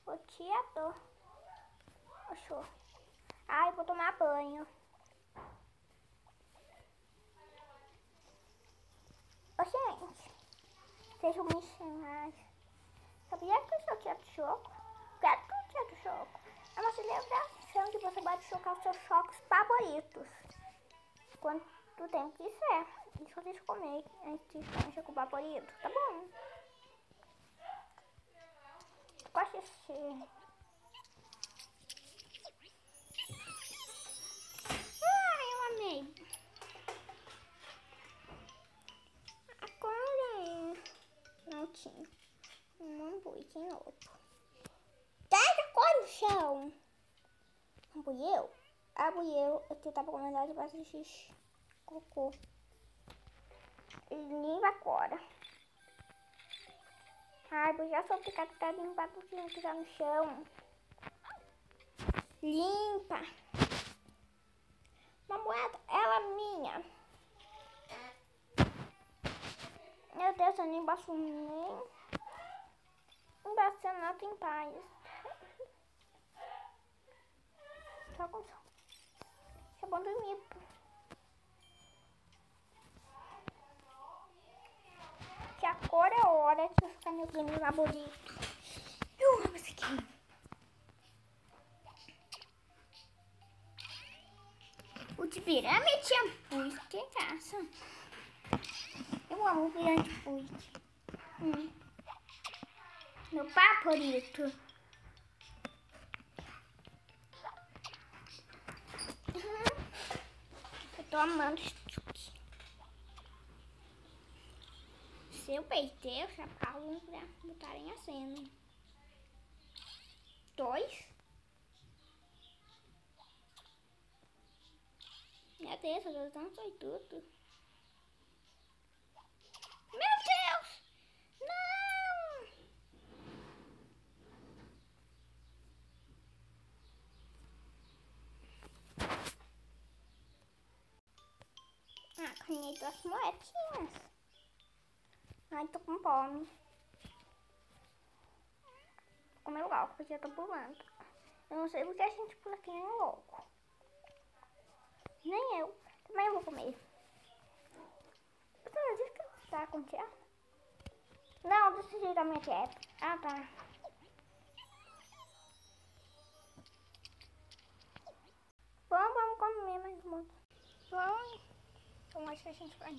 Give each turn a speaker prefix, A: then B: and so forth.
A: Boteador. Achou. Ai, vou tomar banho. Ô, gente, vocês vão me chamar. Sabia que eu sou tia do choco? Quero que eu tia do choco. É uma celebração que você pode chocar os seus chocos favoritos. Quanto tempo que isso é? Deixa eu comer antes de comer choco favorito, tá bom? Gosto de assistir. Ai, eu amei. Agora não tinha um hambúrguer novo. Pega cor no chão. Hambúrguer? Eu tava com vontade de fazer xixi. Cocô. Limpa agora. Ai, eu já sou obrigada a limpar tudo que tá no chão. Limpa. Uma moeda, ela é minha. Meu Deus, eu nem baixo nem. Não basta nada em paz. Só com é bom dormir. Que agora é hora de eu ficar meu game favorito. Eu amo esse game. O de pirâmide é muito que graça. Eu amo o pirâmide Puig. Meu favorito. Eu tô amando isso aqui. Se eu perder, eu já falo pra botarem a cena. 2. Meu Deus, eu já foi tudo. Meu Deus! Não! Ah, ganhei 2 moedinhas. Ai, tô com fome. Vou comer logo, porque eu tô pulando. Eu não sei porque a gente pula aqui nem louco. Nem eu. Também vou comer. Você disse que tá com tia? Não, desse jeito da minha tia. Ah, tá. Vamos comer mais muito. Vamos. Então, acho que a gente vai.